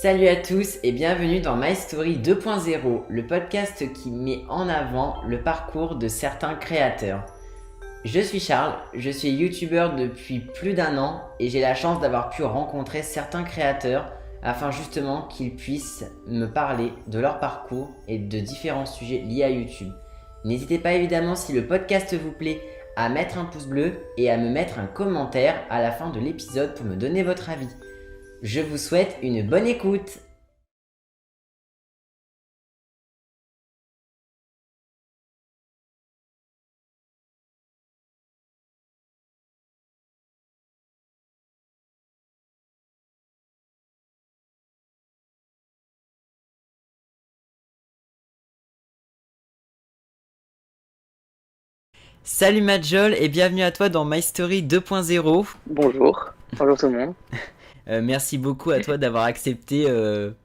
Salut à tous et bienvenue dans My Story 2.0, le podcast qui met en avant le parcours de certains créateurs. Je suis Charles, je suis youtubeur depuis plus d'un an et j'ai la chance d'avoir pu rencontrer certains créateurs afin justement qu'ils puissent me parler de leur parcours et de différents sujets liés à YouTube. N'hésitez pas évidemment, si le podcast vous plaît, à mettre un pouce bleu et à me mettre un commentaire à la fin de l'épisode pour me donner votre avis. Je vous souhaite une bonne écoute. Salut Majol et bienvenue à toi dans My Story 2.0. Bonjour tout le monde. Merci beaucoup à toi d'avoir accepté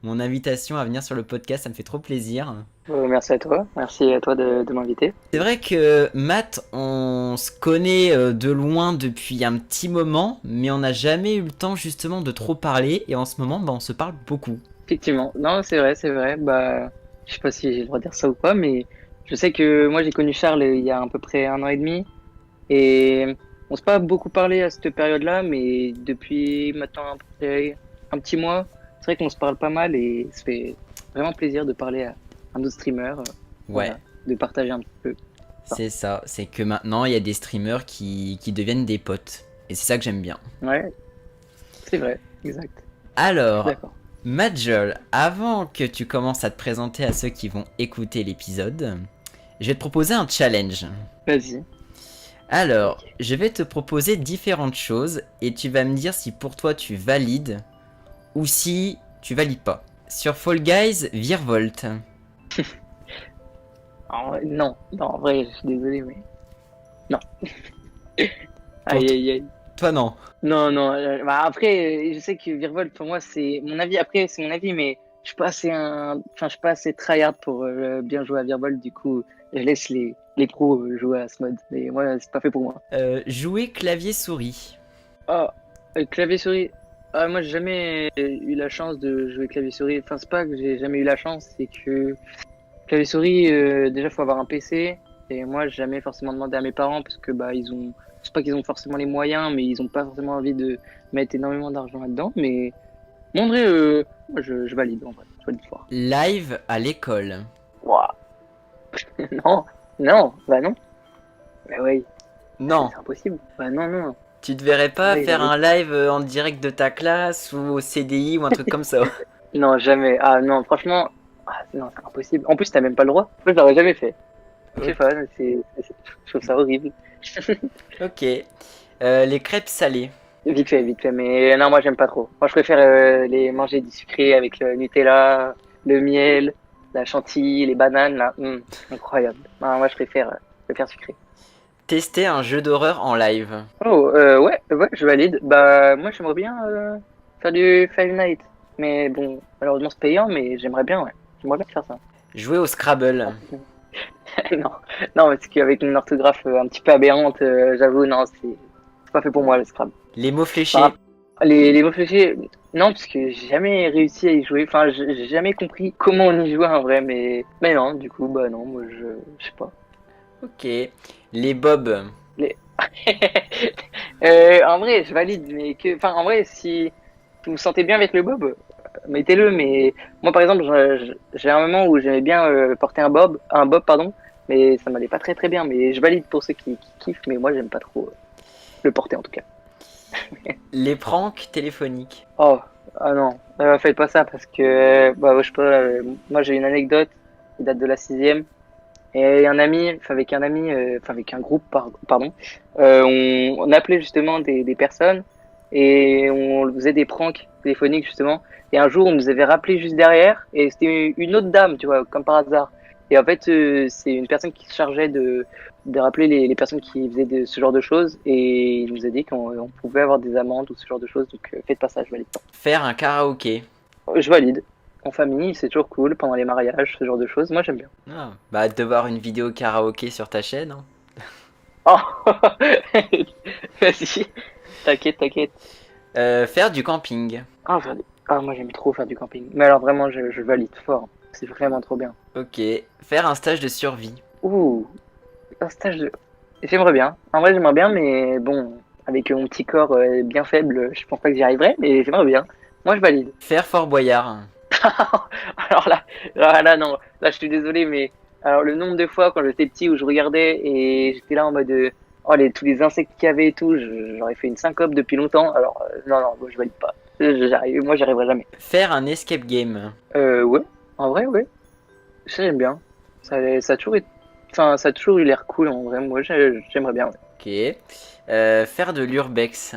mon invitation à venir sur le podcast, ça me fait trop plaisir. Merci à toi de m'inviter. C'est vrai que Matt, on se connaît de loin depuis un petit moment, mais on n'a jamais eu le temps justement de trop parler et en ce moment on se parle beaucoup. Effectivement, non, c'est vrai. Je sais pas si j'ai le droit de dire ça ou pas, mais je sais que moi j'ai connu Charles il y a à peu près 1 an et demi et on s'est pas beaucoup parlé à cette période-là, mais depuis maintenant à peu près un petit mois, c'est vrai qu'on se parle pas mal et ça fait vraiment plaisir de parler à un autre streamer, Ouais, voilà, de partager un petit peu. c'est ça, c'est que maintenant il y a des streamers qui deviennent des potes et c'est ça que j'aime bien. Ouais, c'est vrai, exact. Je suis Alors, d'accord. Majol, avant que tu commences à te présenter à ceux qui vont écouter l'épisode, je vais te proposer un challenge. Vas-y. Alors, Ok. je vais te proposer différentes choses et tu vas me dire si pour toi tu valides ou si tu valides pas. Sur Fall Guys, Virevolt. Non, en vrai, je suis désolé, mais non. Pour Aïe, aïe, aïe. toi, non. Non. Bah après, je sais que Virvolt, pour moi, c'est mon avis. Après, c'est mon avis, mais je suis pas assez tryhard pour bien jouer à Virvolt. Du coup, je laisse les pros jouer à ce mode. Mais moi, c'est pas fait pour moi. Jouer clavier-souris. Oh, clavier-souris. Ah, moi, j'ai jamais eu la chance de jouer clavier-souris. Enfin, c'est pas que j'ai jamais eu la chance, c'est que clavier-souris, déjà, faut avoir un PC. Et moi, j'ai jamais forcément demandé à mes parents parce que bah ils ont, c'est pas qu'ils ont forcément les moyens, mais ils ont pas forcément envie de mettre énormément d'argent là-dedans. Mais moi, en vrai, moi, je valide en vrai. Je valide fort. Live à l'école. Ouah. Non, bah non. Bah oui, Non, c'est impossible. Bah non. tu te verrais pas Ouais, faire un live en direct de ta classe ou au CDI ou un truc comme ça. non, jamais. Ah non, franchement, non, c'est impossible. En plus, t'as même pas le droit. Moi, je l'aurais jamais fait. Je sais pas, je trouve ça horrible. Ok. Les crêpes salées. Vite fait, mais non, moi j'aime pas trop. Moi je préfère les manger du sucré avec le Nutella, le miel, la chantilly, les bananes, là. Incroyable. Non, moi je préfère sucré. Tester un jeu d'horreur en live. Oh, ouais, je valide. Bah, moi j'aimerais bien faire du Five Nights. Mais bon, malheureusement c'est payant, mais j'aimerais bien, ouais. J'aimerais bien faire ça. Jouer au Scrabble. Non, non, parce qu'avec une orthographe un petit peu aberrante, j'avoue, non, c'est pas fait pour moi le Scrabble. Les mots Par fléchés. les mots fléchés, non, parce que j'ai jamais réussi à y jouer. Enfin, j'ai jamais compris comment on y jouait en vrai, mais non, du coup, bah non, moi je sais pas. Ok. Les bobs. Les... en vrai, je valide, mais enfin, en vrai, si vous vous sentez bien avec le bob, mettez-le. Mais moi, par exemple, j'ai un moment où j'aimais bien porter un bob, pardon, mais ça m'allait pas très bien. Mais je valide pour ceux qui kiffent, mais moi, j'aime pas trop le porter en tout cas. Les pranks téléphoniques. Oh, ah non, faites pas ça parce que, bah, je sais pas, moi j'ai une anecdote qui date de la sixième. Et un ami, enfin avec un groupe, pardon, on appelait justement des personnes et on faisait des pranks téléphoniques justement. Et un jour, on nous avait rappelé juste derrière et c'était une autre dame, tu vois, comme par hasard. Et en fait, c'est une personne qui se chargeait de rappeler les personnes qui faisaient ce genre de choses et il nous a dit qu'on pouvait avoir des amendes ou ce genre de choses. Donc, faites pas ça, je valide pas. Faire un karaoké. Je valide. En famille, c'est toujours cool, pendant les mariages, ce genre de choses. Moi, j'aime bien. Ah, bah de voir une vidéo karaoké sur ta chaîne. Hein. Oh Vas-y, t'inquiète. Faire du camping. Ah, je valide. Ah, moi j'aime trop faire du camping. Mais alors vraiment, je valide fort. C'est vraiment trop bien. Ok. Faire un stage de survie. Ouh, un stage de... J'aimerais bien. En vrai, j'aimerais bien, mais bon, avec mon petit corps bien faible, je pense pas que j'y arriverai, mais j'aimerais bien. Moi, je valide. Faire Fort Boyard. Alors là, non. Là, je suis désolé, mais alors le nombre de fois quand j'étais petit où je regardais et j'étais là en mode oh tous les insectes qu'il y avait et tout, j'aurais fait une syncope depuis longtemps. Alors non, non, moi je valide pas. Moi, j'y arriverai jamais. Faire un escape game. Ouais. En vrai, ouais. Ça j'aime bien. Ça a toujours été... enfin, ça a toujours eu l'air cool en vrai. Moi, j'aimerais bien. Ouais. Ok. Faire de l'urbex.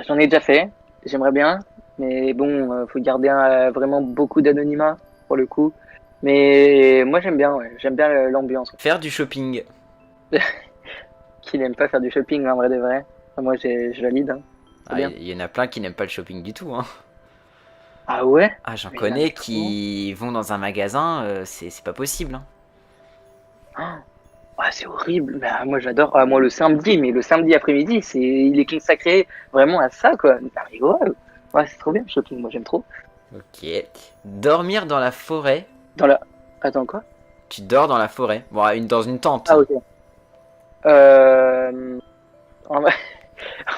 J'en ai déjà fait. J'aimerais bien, mais bon, faut garder vraiment beaucoup d'anonymat pour le coup. Mais moi j'aime bien, ouais. J'aime bien l'ambiance. Faire du shopping. Qui n'aime pas faire du shopping en vrai de vrai. Enfin, moi je valide, hein. Trop Ah, bien. il y en a plein qui n'aiment pas le shopping du tout, hein. Ah ouais? Ah, j'en Mais il y en a connais trop. qui vont dans un magasin, c'est pas possible, hein. Ah, ah, c'est horrible. Mais, moi j'adore. Ah, moi le samedi, mais le samedi après-midi, il est consacré vraiment à ça quoi. Ah, mais ouais, ouais, c'est trop bien le shopping. Moi j'aime trop. Ok. Dormir dans la forêt. Dans la. Attends quoi? Tu dors dans la forêt. Bon, dans une tente. Ah ok. Euh... En vrai,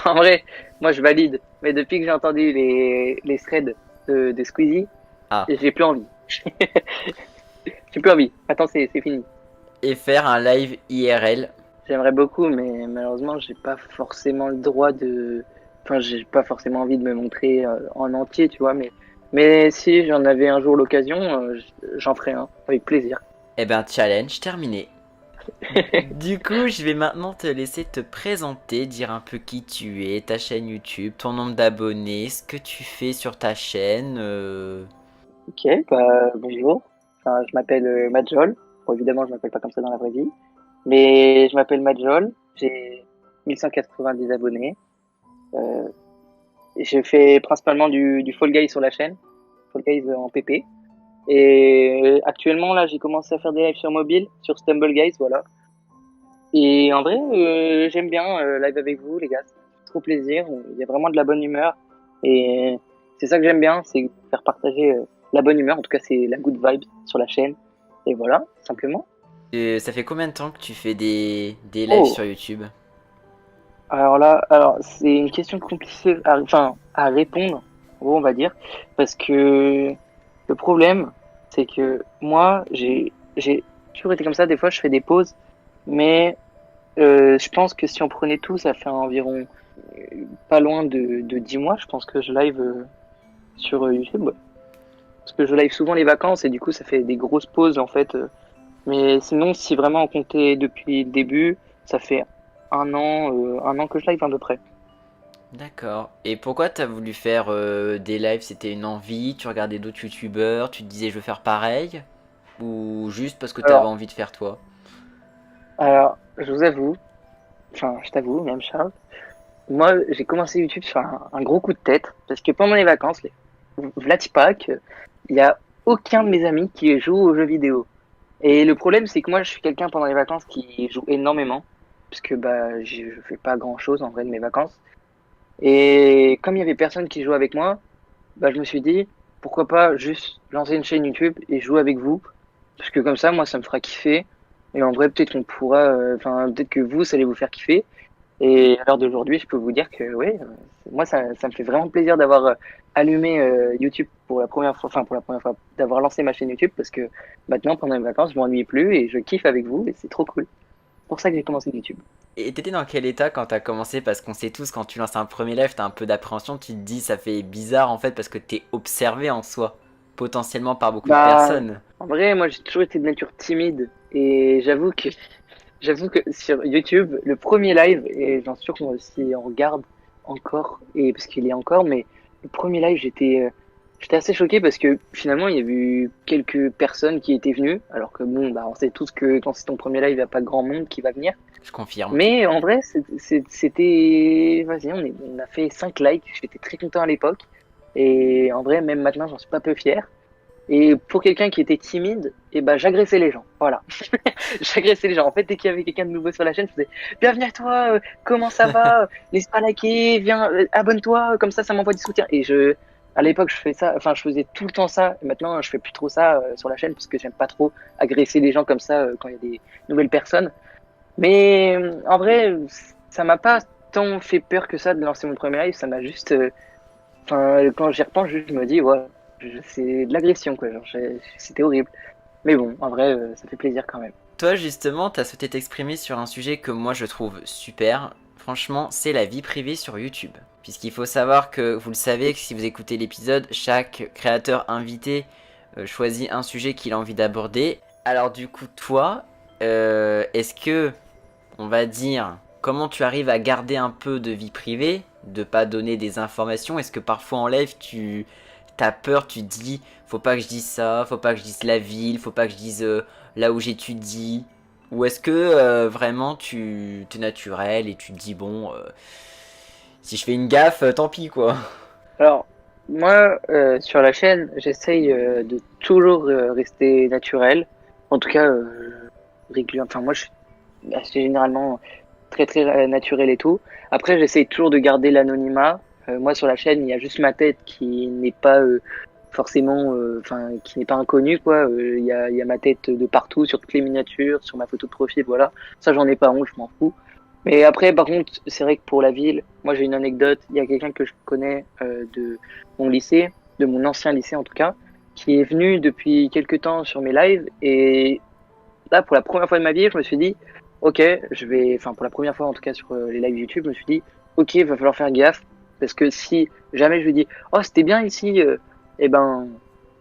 en vrai, moi je valide. Mais depuis que j'ai entendu les threads de Squeezie, Ah. j'ai plus envie. J'ai plus envie. Attends, c'est fini. Et faire un live IRL. J'aimerais beaucoup, mais malheureusement, j'ai pas forcément le droit de. Enfin, j'ai pas forcément envie de me montrer en entier, tu vois. Mais si j'en avais un jour l'occasion, j'en ferais un avec plaisir. Eh ben, challenge terminé. Du coup, je vais maintenant te laisser te présenter, dire un peu qui tu es, ta chaîne YouTube, ton nombre d'abonnés, ce que tu fais sur ta chaîne. Ok, bah bonjour. Enfin, je m'appelle Majol. Bon, évidemment, je m'appelle pas comme ça dans la vraie vie, mais je m'appelle Majol. J'ai 1190 abonnés. Euh, et je fais principalement du Fall Guys sur la chaîne, Fall Guys en PP. Et actuellement, là, j'ai commencé à faire des lives sur mobile, sur Stumble Guys, voilà. Et en vrai, j'aime bien live avec vous, les gars. Ça fait trop plaisir. Il y a vraiment de la bonne humeur. Et c'est ça que j'aime bien, c'est faire partager la bonne humeur. En tout cas, c'est la good vibe sur la chaîne. Et voilà, simplement. Ça fait combien de temps que tu fais des lives Oh, sur YouTube? alors là, c'est une question compliquée à répondre, en gros, on va dire. Parce que le problème, c'est que moi, j'ai toujours été comme ça. Des fois, je fais des pauses. Mais je pense que si on prenait tout, ça fait environ pas loin de 10 mois, je pense que je live sur YouTube. Ouais. Parce que je live souvent les vacances et du coup, ça fait des grosses pauses en fait. Mais sinon, si vraiment on comptait depuis le début, ça fait un an que je live à peu près. D'accord. Et pourquoi t'as voulu faire des lives? C'était une envie? Tu regardais d'autres youtubeurs? Tu te disais je veux faire pareil? Ou juste parce que t'avais Alors, envie de faire toi? alors, je vous avoue, enfin, je t'avoue, même Charles, moi, j'ai commencé YouTube sur un gros coup de tête parce que pendant les vacances, Vlatipak, il y a aucun de mes amis qui joue aux jeux vidéo. Et le problème, c'est que moi, je suis quelqu'un pendant les vacances qui joue énormément, parce que bah, je fais pas grand-chose en vrai de mes vacances. Et comme il y avait personne qui jouait avec moi, bah, je me suis dit, pourquoi pas juste lancer une chaîne YouTube et jouer avec vous, parce que comme ça, moi, ça me fera kiffer. Et en vrai, peut-être qu'on pourra, enfin, peut-être que vous, ça allait vous faire kiffer. Et à l'heure d'aujourd'hui, je peux vous dire que oui, moi ça me fait vraiment plaisir d'avoir allumé YouTube pour la première fois, enfin pour la première fois, d'avoir lancé ma chaîne YouTube parce que maintenant pendant les vacances, je m'ennuie plus et je kiffe avec vous et c'est trop cool. C'est pour ça que j'ai commencé YouTube. Et t'étais dans quel état quand t'as commencé? Parce qu'on sait tous, quand tu lances un premier live, t'as un peu d'appréhension, tu te dis ça fait bizarre en fait parce que t'es observé en soi, potentiellement par beaucoup de Bah, personnes. en vrai, moi j'ai toujours été de nature timide et j'avoue que sur YouTube, le premier live et j'en suis sûr qu'on si on regarde encore et parce qu'il y a encore, mais le premier live j'étais assez choqué parce que finalement il y a eu quelques personnes qui étaient venues alors que bon bah on sait tous que quand c'est ton premier live il n'y a pas grand monde qui va venir. Je confirme. Mais en vrai c'était vas-y on a fait 5 likes, j'étais très content à l'époque et en vrai même maintenant j'en suis pas peu fier. Et pour quelqu'un qui était timide, et ben j'agressais les gens. Voilà, j'agressais les gens. En fait, dès qu'il y avait quelqu'un de nouveau sur la chaîne, je faisais bienvenue à toi, comment ça va? N'hésite pas à liker, viens, abonne-toi, comme ça m'envoie du soutien. Et à l'époque, je fais ça, enfin, je faisais tout le temps ça. Et maintenant, je fais plus trop ça sur la chaîne parce que j'aime pas trop agresser les gens comme ça quand il y a des nouvelles personnes. Mais en vrai, ça m'a pas tant fait peur que ça de lancer mon premier live. Ça m'a juste, enfin, quand j'y repense, je me dis, ouais, c'est de l'agression, quoi. Genre, c'était horrible. Mais bon, en vrai, ça fait plaisir quand même. Toi, justement, t'as souhaité t'exprimer sur un sujet que moi je trouve super. Franchement, c'est la vie privée sur YouTube. Puisqu'il faut savoir que, vous le savez, que si vous écoutez l'épisode, chaque créateur invité choisit un sujet qu'il a envie d'aborder. Alors du coup, toi, est-ce que, on va dire, comment tu arrives à garder un peu de vie privée, de pas donner des informations? Est-ce que parfois en live, t'as peur, tu te dis, faut pas que je dise ça, faut pas que je dise la ville, faut pas que je dise là où j'étudie? Ou est-ce que vraiment tu es naturel et tu te dis, bon, si je fais une gaffe, tant pis quoi. Alors, moi, sur la chaîne, j'essaye de toujours rester naturel. En tout cas, régulier. Enfin, moi, je suis assez généralement très très naturel et tout. Après, j'essaye toujours de garder l'anonymat. Moi, sur la chaîne, il y a juste ma tête qui n'est pas forcément, enfin, qui n'est pas inconnue, quoi. Il y a ma tête de partout, sur toutes les miniatures, sur ma photo de profil, voilà. Ça, j'en ai pas honte, je m'en fous. Mais après, par contre, c'est vrai que pour la ville, moi, j'ai une anecdote. Il y a quelqu'un que je connais de mon lycée, de mon ancien lycée en tout cas, qui est venu depuis quelques temps sur mes lives et là, pour la première fois de ma vie, je me suis dit, ok, enfin, pour la première fois en tout cas sur les lives YouTube, je me suis dit, ok, il va falloir faire gaffe, parce que si jamais je lui dis, oh, c'était bien ici, et ben,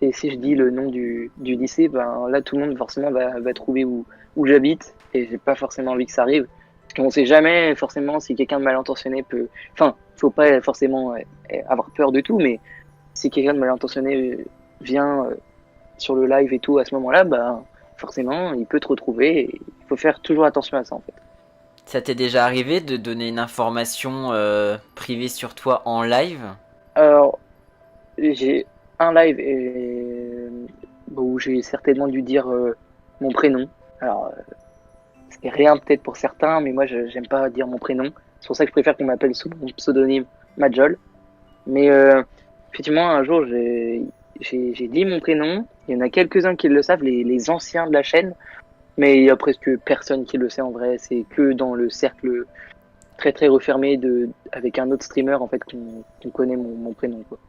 et si je dis le nom du lycée, ben là, tout le monde forcément va trouver où j'habite, et j'ai pas forcément envie que ça arrive. Parce qu'on sait jamais forcément si quelqu'un de mal intentionné peut, enfin, faut pas forcément avoir peur de tout, mais si quelqu'un de mal intentionné vient sur le live et tout à ce moment-là, bah forcément, il peut te retrouver et il faut faire toujours attention à ça en fait. Ça t'est déjà arrivé de donner une information privée sur toi en live? Alors, j'ai un live où j'ai certainement dû dire mon prénom. Alors, c'est rien peut-être pour certains, mais moi, j'aime pas dire mon prénom. C'est pour ça que je préfère qu'on m'appelle sous mon pseudonyme Majol. Mais effectivement, un jour, j'ai dit mon prénom. Il y en a quelques-uns qui le savent, les anciens de la chaîne. Mais il y a presque personne qui le sait en vrai. C'est que dans le cercle très très refermé avec un autre streamer en fait qu'on connaît mon prénom quoi.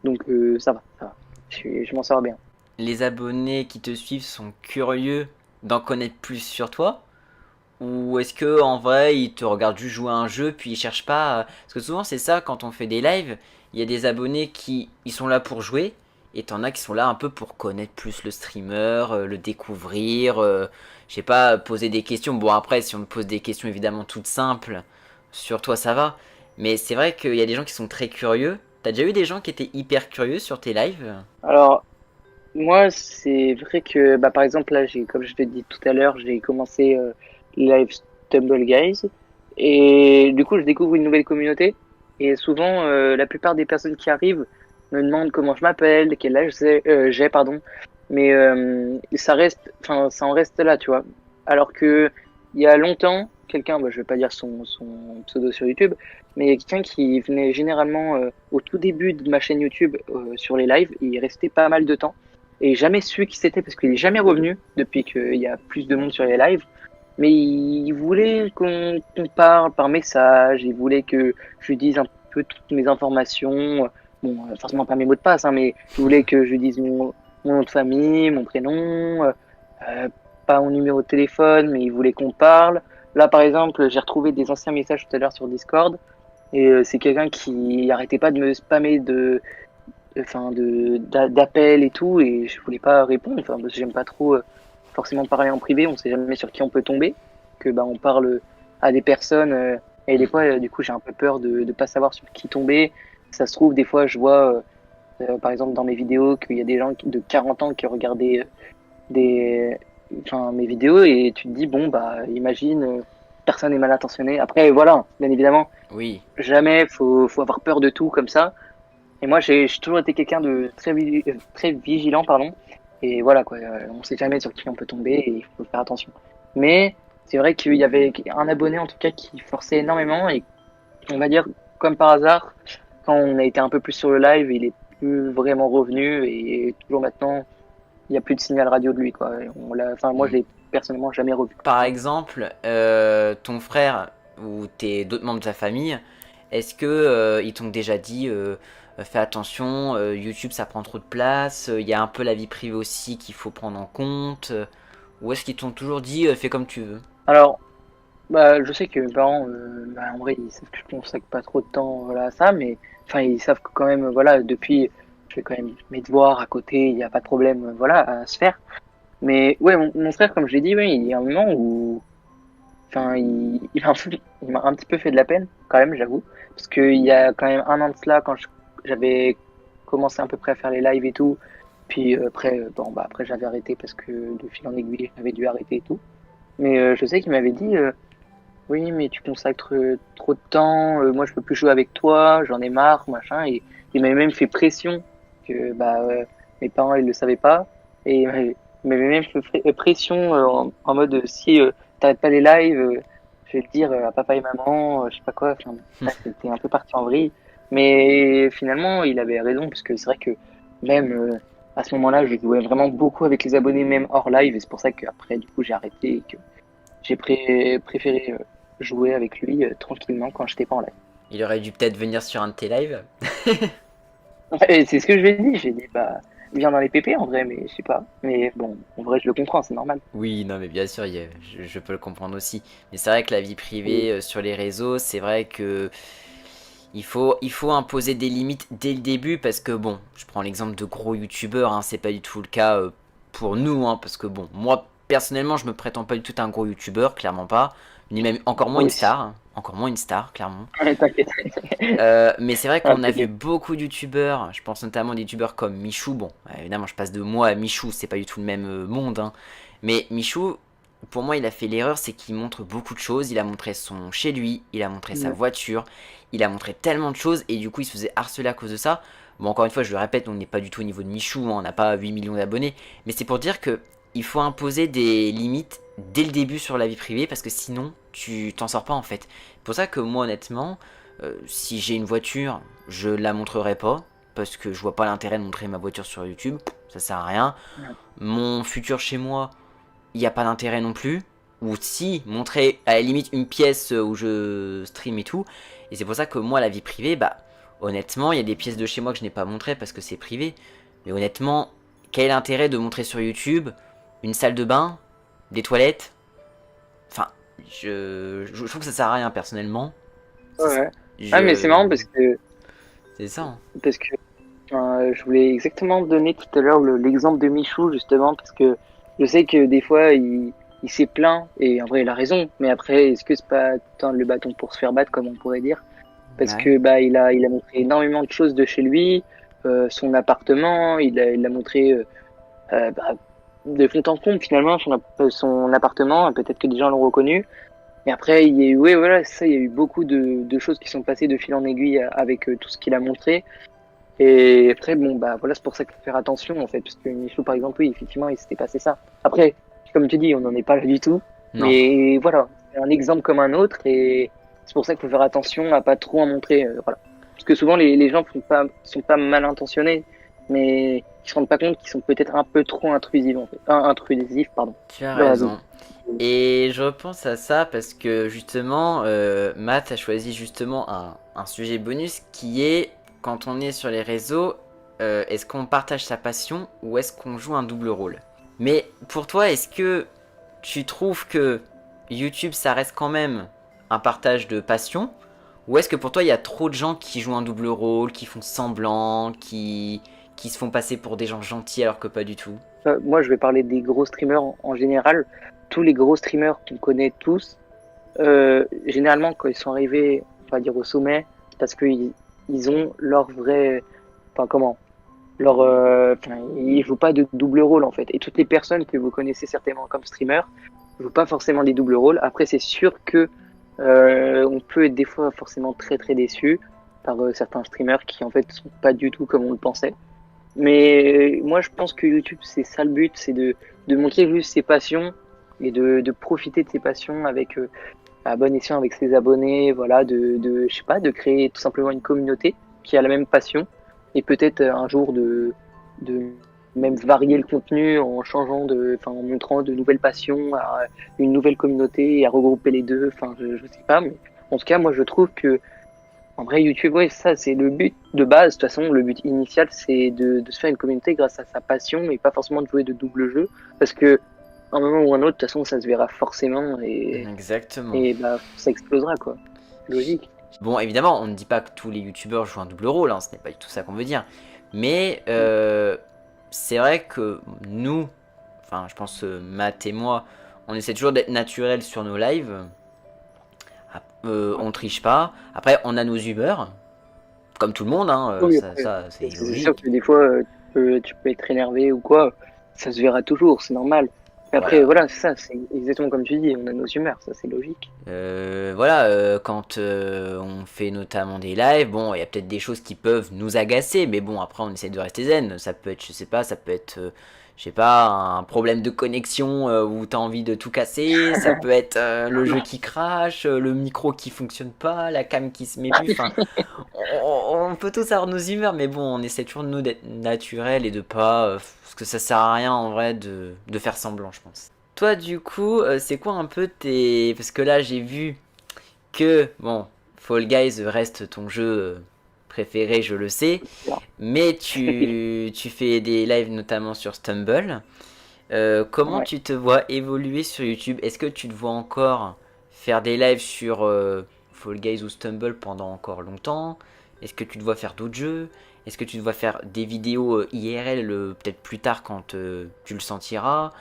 Donc ça va, ça va. Je m'en sors bien. Les abonnés qui te suivent sont curieux d'en connaître plus sur toi? Ou est-ce que en vrai ils te regardent juste jouer à un jeu puis ils cherchent pas Parce que souvent c'est ça quand on fait des lives, il y a des abonnés qui ils sont là pour jouer et t'en as qui sont là un peu pour connaître plus le streamer, le découvrir, je sais pas, poser des questions. Bon après si on me pose des questions évidemment toutes simples, sur toi ça va. Mais c'est vrai qu'il y a des gens qui sont très curieux. T'as déjà eu des gens qui étaient hyper curieux sur tes lives? Alors moi c'est vrai que bah par exemple là j'ai comme je t'ai dit tout à l'heure j'ai commencé les live Stumble Guys et du coup je découvre une nouvelle communauté et souvent la plupart des personnes qui arrivent me demandent comment je m'appelle, quel âge j'ai pardon. Mais ça reste, enfin, ça en reste là, tu vois. Alors que il y a longtemps, quelqu'un, bah, je vais pas dire son pseudo sur YouTube, mais il y a quelqu'un qui venait généralement au tout début de ma chaîne YouTube sur les lives, il restait pas mal de temps et jamais su qui c'était parce qu'il est jamais revenu depuis qu'il y a plus de monde sur les lives. Mais il voulait qu'on parle par message, il voulait que je lui dise un peu toutes mes informations. Bon, forcément pas mes mots de passe, hein, mais il voulait que je lui dise mon nom de famille, mon prénom, pas mon numéro de téléphone, mais il voulait qu'on parle. Là, par exemple, j'ai retrouvé des anciens messages tout à l'heure sur Discord, et c'est quelqu'un qui arrêtait pas de me spammer d'appels et tout, et je voulais pas répondre, enfin, parce que j'aime pas trop forcément parler en privé, on sait jamais sur qui on peut tomber, que bah on parle à des personnes, et des fois, du coup, j'ai un peu peur de pas savoir sur qui tomber. Ça se trouve, des fois, je vois par exemple dans mes vidéos qu'il y a des gens de 40 ans qui regardaient des enfin mes vidéos et tu te dis bon bah imagine personne n'est mal intentionné après voilà bien évidemment Oui. jamais faut avoir peur de tout comme ça et moi j'ai toujours été quelqu'un de très vigilant pardon et voilà quoi on sait jamais sur qui on peut tomber et il faut faire attention mais c'est vrai qu'il y avait un abonné en tout cas qui forçait énormément et on va dire comme par hasard quand on a été un peu plus sur le live plus vraiment revenu et toujours maintenant, il n'y a plus de signal radio de lui, quoi. Enfin, moi, je Hmm. l'ai personnellement jamais revu. Par exemple, ton frère ou d'autres membres de ta famille, est-ce que ils t'ont déjà dit fais attention, YouTube ça prend trop de place, il y a un peu la vie privée aussi qu'il faut prendre en compte, ou est-ce qu'ils t'ont toujours dit fais comme tu veux? Alors, bah, je sais que mes parents, en vrai, ils savent que je consacre pas trop de temps, voilà, à ça, mais enfin, ils savent que quand même, voilà, depuis, je fais quand même mes devoirs à côté, il n'y a pas de problème, voilà, à se faire. Mais ouais, mon frère, comme je l'ai dit, oui, il y a un moment où, enfin, il m'a un petit peu fait de la peine, quand même, j'avoue, parce qu'il y a quand même un an de cela, j'avais commencé à peu près à faire les lives et tout, puis après, bon, bah après j'avais arrêté parce que de fil en aiguille, j'avais dû arrêter et tout. Mais je sais qu'il m'avait dit. Oui, mais tu consacres trop de temps, moi je peux plus jouer avec toi, j'en ai marre, machin, et il m'avait même fait pression, que bah mes parents ils le savaient pas, et il m'avait même fait pression en mode si t'arrêtes pas les lives, je vais le dire à papa et maman, je sais pas quoi, enfin bref, c'était un peu parti en vrille, mais finalement il avait raison, parce que c'est vrai que même à ce moment-là, je jouais vraiment beaucoup avec les abonnés, même hors live, et c'est pour ça qu'après du coup j'ai arrêté et que j'ai préféré jouer avec lui tranquillement quand j'étais pas en live. Il aurait dû peut-être venir sur un de tes lives. Et c'est ce que je lui ai dit. J'ai dit, bah, viens dans les PP en vrai, mais je sais pas. Mais bon, en vrai, je le comprends, c'est normal. Oui, non, mais bien sûr, je peux le comprendre aussi. Mais c'est vrai que la vie Et- privée sur les réseaux, c'est vrai que il faut imposer des limites dès le début parce que bon, je prends l'exemple de gros youtubeurs, hein, c'est pas du tout le cas pour nous, hein, parce que bon, moi personnellement, je me prétends pas du tout un gros youtubeur, clairement pas, ni même encore moins Moi une aussi. star, hein, encore moins une star, clairement. T'inquiète. Mais c'est vrai Ah, qu'on a vu t'inquiète. beaucoup de youtubeurs, je pense notamment des youtubeurs comme Michou, bon, évidemment je passe de moi à Michou, c'est pas du tout le même monde, hein, mais Michou, pour moi il a fait l'erreur, c'est qu'il montre beaucoup de choses, il a montré son chez lui, il a montré sa Ouais. voiture, il a montré tellement de choses, et du coup il se faisait harceler à cause de ça. Bon, encore une fois, je le répète, on n'est pas du tout au niveau de Michou, hein, on n'a pas 8 millions d'abonnés, mais c'est pour dire que il faut imposer des limites dès le début sur la vie privée, parce que sinon tu t'en sors pas en fait. C'est pour ça que moi honnêtement, si j'ai une voiture, je la montrerai pas parce que je vois pas l'intérêt de montrer ma voiture sur YouTube, ça sert à rien. Ouais. Mon futur chez moi, il n'y a pas d'intérêt non plus. Ou si, montrer à la limite une pièce où je stream et tout. Et c'est pour ça que moi, la vie privée, bah, honnêtement, il y a des pièces de chez moi que je n'ai pas montrées parce que c'est privé. Mais honnêtement, quel est l'intérêt de montrer sur YouTube une salle de bain, des toilettes? Enfin, je trouve que ça sert à rien personnellement. Ouais. Ah, mais c'est Je, marrant c'est ça, hein. parce que je voulais exactement donner tout à l'heure l'exemple de Michou, justement, parce que je sais que des fois, il s'est plaint, et en vrai, il a raison, mais après, est-ce que c'est pas tendre le bâton pour se faire battre, comme on pourrait dire? Parce Ouais. que bah il a montré énormément de choses de chez lui, son appartement, il a montré bah, de fond en comble finalement son appartement, peut-être que des gens l'ont reconnu. Et après il y a eu ouais voilà ça, il y a eu beaucoup de choses qui sont passées de fil en aiguille avec tout ce qu'il a montré. Et après bon bah voilà c'est pour ça qu'il faut faire attention en fait parce que Michou par exemple oui effectivement il s'était passé ça. Après comme tu dis on n'en est pas là du tout, Non. mais voilà c'est un exemple comme un autre et c'est pour ça qu'il faut faire attention à pas trop en montrer voilà. Parce que souvent les gens sont pas mal intentionnés, mais ils se rendent pas compte qu'ils sont peut-être un peu trop intrusifs en fait. Intrusifs pardon Tu as dans la vie. raison. Et je repense à ça parce que justement, Matt a choisi justement un sujet bonus qui est quand on est sur les réseaux, est-ce qu'on partage sa passion ou est-ce qu'on joue un double rôle? Mais pour toi, est-ce que tu trouves que YouTube ça reste quand même un partage de passion ou est-ce que pour toi il y a trop de gens qui jouent un double rôle, qui font semblant, qui se font passer pour des gens gentils alors que pas du tout? Moi je vais parler des gros streamers en général. Tous les gros streamers qu'on connaît tous, généralement quand ils sont arrivés, on va dire au sommet, c'est parce qu'ils ils ont leur vrai, enfin comment, enfin, ils jouent pas de double rôle en fait. Et toutes les personnes que vous connaissez certainement comme streamers jouent pas forcément des doubles rôles. Après c'est sûr que on peut être des fois forcément très très déçu par certains streamers qui en fait sont pas du tout comme on le pensait. Mais moi, je pense que YouTube, c'est ça le but, c'est de montrer juste ses passions et de profiter de ses passions avec à bon escient avec ses abonnés, voilà, je sais pas, de créer tout simplement une communauté qui a la même passion. et peut-être un jour de même varier le contenu en changeant enfin, en montrant de nouvelles passions à une nouvelle communauté et à regrouper les deux. Enfin, je sais pas, mais en tout cas, moi, je trouve que en vrai, YouTube, ouais, ça, c'est le but de base. De toute façon, le but initial, c'est de se faire une communauté grâce à sa passion et pas forcément de jouer de double jeu. Parce que, à un moment ou un autre, de toute façon, ça se verra forcément Exactement. et bah, ça explosera, quoi. C'est logique. Bon, évidemment, on ne dit pas que tous les youtubeurs jouent un double rôle, hein, ce n'est pas du tout ça qu'on veut dire. Mais c'est vrai que nous, enfin, je pense Matt et moi, on essaie toujours d'être naturel sur nos lives. On triche pas. Après, on a nos humeurs, comme tout le monde, hein, Oui, après, ça c'est c'est sûr logique. que des fois, tu peux être énervé ou quoi. Ça se verra toujours, c'est normal. Mais après, Voilà. voilà, c'est ça, c'est exactement comme tu dis, on a nos humeurs, ça, c'est logique. Voilà, quand on fait notamment des lives, bon, il y a peut-être des choses qui peuvent nous agacer, mais bon, après on essaie de rester zen. Ça peut être, je sais pas, ça peut être, je sais pas, un problème de connexion où t'as envie de tout casser, ça peut être le jeu qui crache, le micro qui fonctionne pas, la cam qui se met plus, enfin, on peut tous avoir nos humeurs, mais bon, on essaie toujours de nous d'être naturel et de pas, parce que ça sert à rien en vrai de faire semblant, je pense. Toi, du coup, c'est quoi un peu tes... Parce que là, j'ai vu que, bon, Fall Guys reste ton jeu préféré, je le sais, mais tu fais des lives notamment sur Stumble. Comment Ouais. tu te vois évoluer sur YouTube? Est-ce que tu te vois encore faire des lives sur Fall Guys ou Stumble pendant encore longtemps? Est-ce que tu te vois faire d'autres jeux? Est-ce que tu te vois faire des vidéos IRL peut-être plus tard quand tu le sentiras?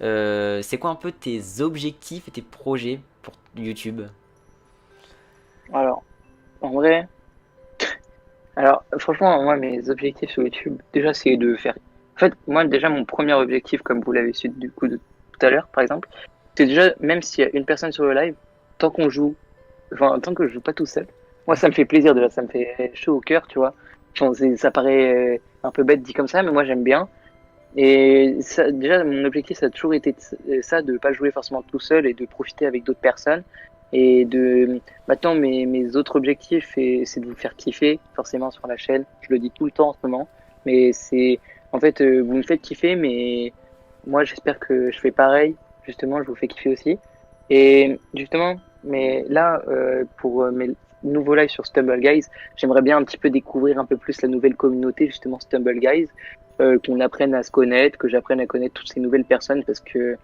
C'est quoi un peu tes objectifs et tes projets pour YouTube? Alors, en vrai, alors, franchement, moi, mes objectifs sur YouTube, déjà, c'est de faire. En fait, moi, déjà, mon premier objectif, comme vous l'avez su du coup de tout à l'heure, par exemple, c'est déjà, même s'il y a une personne sur le live, tant qu'on joue, enfin, tant que je joue pas tout seul, moi, ça me fait plaisir déjà, ça me fait chaud au cœur, tu vois. Enfin, ça paraît un peu bête dit comme ça, mais moi, j'aime bien. Et ça, déjà, mon objectif, ça a toujours été ça, de pas jouer forcément tout seul et de profiter avec d'autres personnes. Et de maintenant, mes autres objectifs, c'est de vous faire kiffer, forcément, sur la chaîne. Je le dis tout le temps en ce moment. Mais c'est, en fait, vous me faites kiffer, mais moi, j'espère que je fais pareil. Justement, je vous fais kiffer aussi. Et justement, mais là, pour mes nouveaux lives sur Stumble Guys, j'aimerais bien un petit peu découvrir un peu plus la nouvelle communauté, justement, Stumble Guys, qu'on apprenne à se connaître, que j'apprenne à connaître toutes ces nouvelles personnes parce que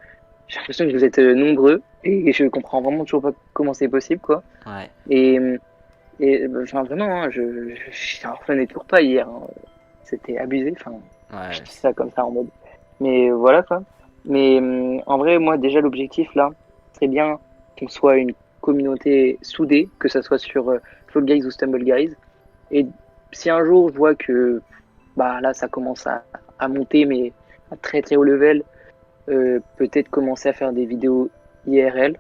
j'ai l'impression que vous êtes nombreux et je comprends vraiment toujours pas comment c'est possible, quoi. Ouais, Et, enfin, vraiment, hein, j'en revenais toujours pas hier, hein. C'était abusé. Enfin, je ouais, dis ça comme ça en mode. Mais voilà, quoi. Mais en vrai, moi, déjà, l'objectif là, c'est bien qu'on soit une communauté soudée, que ça soit sur Fall Guys ou Stumble Guys. Et si un jour je vois que bah là, ça commence à monter, mais à très très haut level, peut-être commencer à faire des vidéos IRL,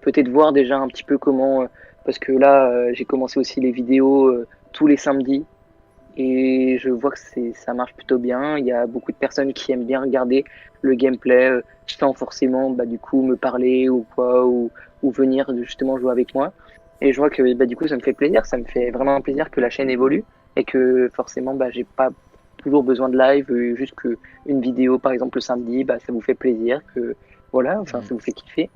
peut-être voir déjà un petit peu comment, parce que là, j'ai commencé aussi les vidéos tous les samedis et je vois que ça marche plutôt bien. Il y a beaucoup de personnes qui aiment bien regarder le gameplay sans forcément, bah, du coup, me parler ou quoi, ou venir justement jouer avec moi. Et je vois que, bah, du coup, ça me fait plaisir, ça me fait vraiment plaisir que la chaîne évolue et que forcément, bah, j'ai pas toujours besoin de live, juste que une vidéo, par exemple, le samedi, bah, ça vous fait plaisir, que voilà, enfin, mm, ça vous fait kiffer.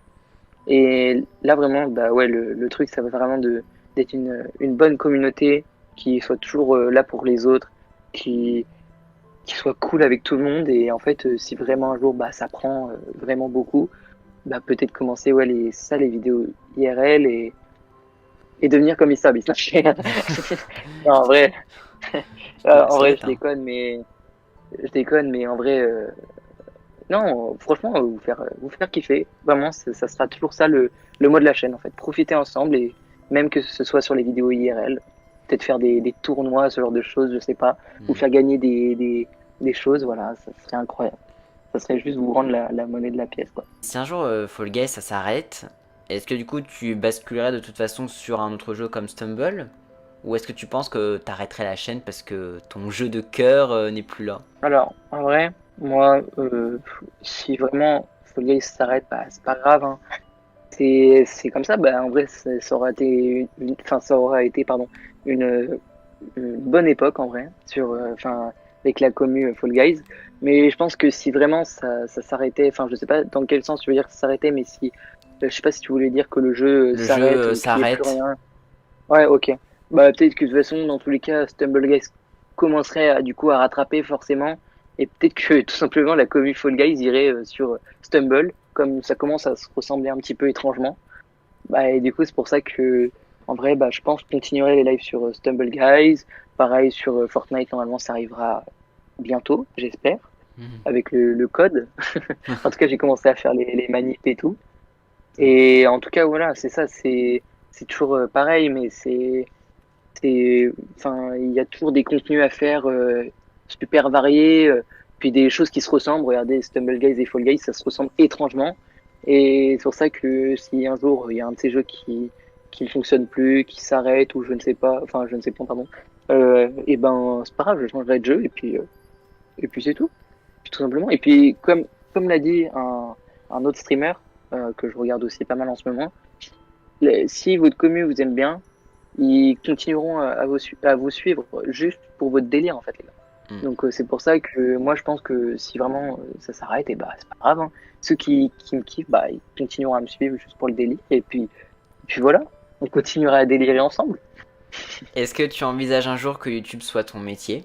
Et là, vraiment, bah ouais, le truc, ça va vraiment d'être une bonne communauté qui soit toujours là pour les autres, qui, qui soit cool avec tout le monde. Et en fait, si vraiment un jour, bah, ça prend vraiment beaucoup, bah, peut-être commencer, ouais, les vidéos IRL et devenir comme MrBeast. Non, en vrai, souhaite, je hein. déconne, mais en vrai, non, franchement, vous faire kiffer. Vraiment, ça sera toujours ça le mot de la chaîne, en fait. Profiter ensemble et même que ce soit sur les vidéos IRL, peut-être faire des tournois, ce genre de choses, je sais pas, vous Mm. faire gagner des choses, voilà, ça serait incroyable. Ça serait juste vous rendre la monnaie de la pièce, quoi. Si un jour Fall Guys ça s'arrête, est-ce que du coup tu basculerais de toute façon sur un autre jeu comme Stumble? Ou est-ce que tu penses que t'arrêterais la chaîne parce que ton jeu de cœur n'est plus là? Alors, en vrai, moi, si vraiment Fall Guys s'arrête, bah, c'est pas grave, hein. C'est comme ça, bah, en vrai, ça aura été, enfin, ça aura été, pardon, une, une bonne époque en vrai, enfin, avec la commu Fall Guys. Mais je pense que si vraiment ça s'arrêtait, enfin, je sais pas dans quel sens tu veux dire que ça s'arrêtait, mais si, je sais pas si tu voulais dire que le jeu Le jeu s'arrête ou qu'il y ait plus s'arrête. rien. Ouais, ok. Bah, peut-être que de toute façon, dans tous les cas, Stumble Guys commencerait du coup à rattraper forcément. Et peut-être que tout simplement la commu Fall Guys irait sur Stumble, comme ça commence à se ressembler un petit peu étrangement. Bah, et du coup, c'est pour ça que, en vrai, bah, je pense continuerai les lives sur Stumble Guys. Pareil sur Fortnite, normalement, ça arrivera bientôt, j'espère, Mhm. avec le code. En tout cas, j'ai commencé à faire les manipes et tout. Ok. Et en tout cas, voilà, c'est ça, c'est toujours pareil, mais enfin, il y a toujours des contenus à faire super variés, puis des choses qui se ressemblent. Regardez, Stumble Guys et Fall Guys, ça se ressemble étrangement. Et c'est pour ça que si un jour il y a un de ces jeux qui ne fonctionne plus, qui s'arrête ou je ne sais pas, enfin je ne sais pas, pardon, et ben c'est pas grave, je changerai de jeu et puis c'est tout, puis tout simplement. Et puis comme l'a dit un autre streamer que je regarde aussi pas mal en ce moment, si votre commu vous aime bien, ils continueront à vous suivre juste pour votre délire en fait les gars. Mm. Donc c'est pour ça que moi je pense que si vraiment ça s'arrête, et bah c'est pas grave, hein. Ceux qui me kiffent, bah ils continueront à me suivre juste pour le délire et puis voilà, on continuera à délirer ensemble. Est-ce que tu envisages un jour que YouTube soit ton métier?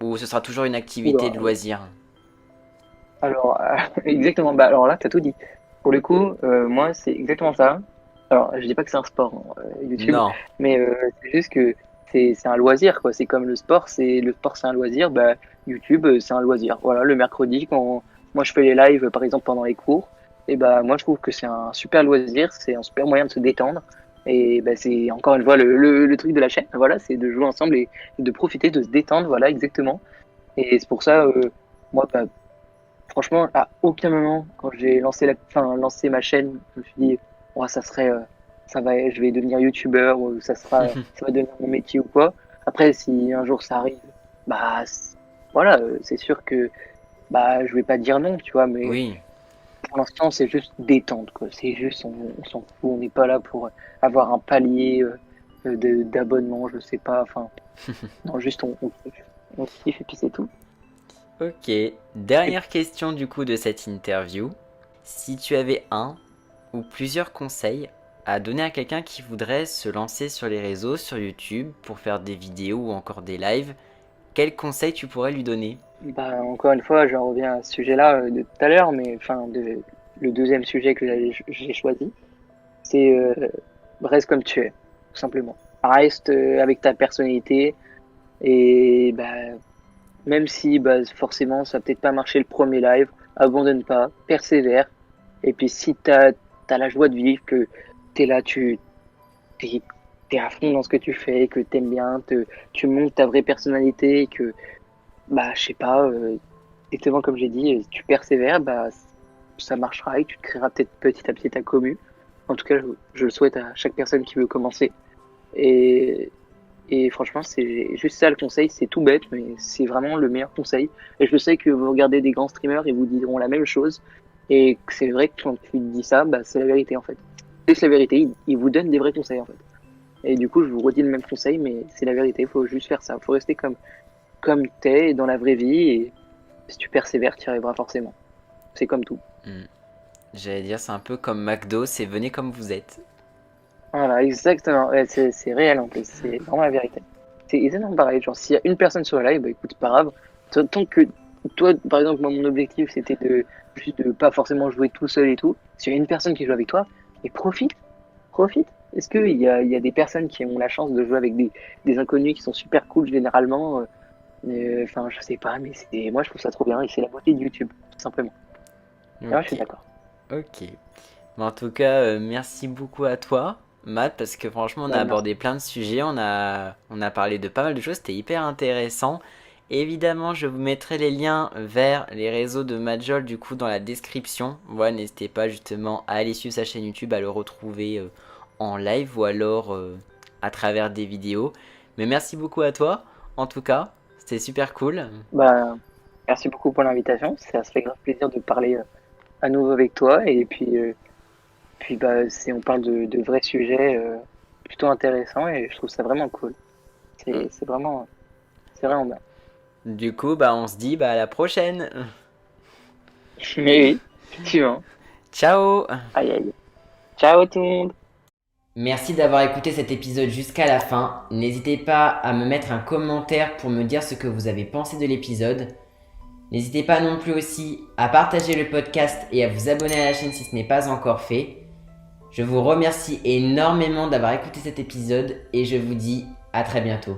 Ou ce sera toujours une activité Oula. de loisir? Alors exactement, bah alors là t'as tout dit. Pour le coup, moi c'est exactement ça. Alors je dis pas que c'est un sport hein, YouTube, Non. mais c'est juste que c'est un loisir quoi. C'est comme le sport c'est un loisir, bah YouTube c'est un loisir. Voilà, le mercredi quand moi je fais les lives par exemple pendant les cours, et bah moi je trouve que c'est un super loisir, c'est un super moyen de se détendre. Et bah c'est encore une fois le truc de la chaîne, voilà, c'est de jouer ensemble et de profiter, de se détendre, voilà exactement. Et c'est pour ça, moi bah, franchement, à aucun moment, quand j'ai lancé ma chaîne, je me suis dit, oh, je vais devenir youtubeur ou ça va devenir mon métier ou quoi. Après, si un jour ça arrive, bah, voilà, c'est sûr que, bah, je vais pas dire non, tu vois, mais Oui. pour l'instant, c'est juste détente, quoi. C'est juste, on s'en fout, on n'est pas là pour avoir un palier d'abonnement, je sais pas, enfin, non, juste on kiffe et puis c'est tout. Ok. Dernière question du coup de cette interview. Si tu avais un ou plusieurs conseils à donner à quelqu'un qui voudrait se lancer sur les réseaux, sur YouTube, pour faire des vidéos ou encore des lives, quels conseils tu pourrais lui donner? Bah, encore une fois, j'en reviens à ce sujet-là de tout à l'heure, mais enfin, le deuxième sujet que j'ai choisi, c'est reste comme tu es, tout simplement. Reste avec ta personnalité et bah, même si bah, forcément ça va peut-être pas marcher le premier live, abandonne pas, persévère. Et puis si t'as la joie de vivre, que t'es là, t'es, t'es à fond dans ce que tu fais, que t'aimes bien, tu montes ta vraie personnalité, que bah, je sais pas, exactement comme j'ai dit, si tu persévères, bah, ça marchera et tu te créeras peut-être petit à petit ta commu. En tout cas, je le souhaite à chaque personne qui veut commencer. Et, et franchement, c'est juste ça le conseil, c'est tout bête, mais c'est vraiment le meilleur conseil. Et je sais que vous regardez des grands streamers et vous diront la même chose. Et que c'est vrai que quand tu dis ça, bah, c'est la vérité en fait. C'est la vérité, ils vous donnent des vrais conseils en fait. Et du coup, je vous redis le même conseil, mais c'est la vérité, il faut juste faire ça. Il faut rester comme t'es dans la vraie vie et si tu persévères, tu y arriveras forcément. C'est comme tout. Hmm. J'allais dire, c'est un peu comme McDo, c'est venez comme vous êtes. Voilà, exactement. Ouais, c'est réel en plus, c'est vraiment la vérité. C'est exactement pareil. Genre, s'il y a une personne sur le live, bah écoute, c'est pas grave. Tant que toi, par exemple, moi, mon objectif, c'était juste de pas forcément jouer tout seul et tout. S'il y a une personne qui joue avec toi, et profite. Est-ce qu'il y a des personnes qui ont la chance de jouer avec des inconnus qui sont super cool généralement? Enfin, je sais pas, mais moi, je trouve ça trop bien et c'est la beauté de YouTube, tout simplement. Et moi, je suis Ok, d'accord. ok. Mais en tout cas, merci beaucoup à toi, Matt, parce que franchement, on a Bah, merci. abordé plein de sujets, on a parlé de pas mal de choses, c'était hyper intéressant. Évidemment, je vous mettrai les liens vers les réseaux de Majol du coup dans la description. Voilà, n'hésitez pas justement à aller suivre sa chaîne YouTube, à le retrouver en live ou alors à travers des vidéos. Mais merci beaucoup à toi, en tout cas, c'était super cool. Bah, merci beaucoup pour l'invitation. Ça se fait grave plaisir de parler à nouveau avec toi. Et puis bah, on parle de vrais sujets plutôt intéressants et je trouve ça vraiment cool. C'est vraiment bien. Du coup, on se dit à la prochaine. Mais oui, effectivement. Ciao. Aïe aïe. Ciao tout le monde. Merci d'avoir écouté cet épisode jusqu'à la fin. N'hésitez pas à me mettre un commentaire pour me dire ce que vous avez pensé de l'épisode. N'hésitez pas non plus aussi à partager le podcast et à vous abonner à la chaîne si ce n'est pas encore fait. Je vous remercie énormément d'avoir écouté cet épisode et je vous dis à très bientôt.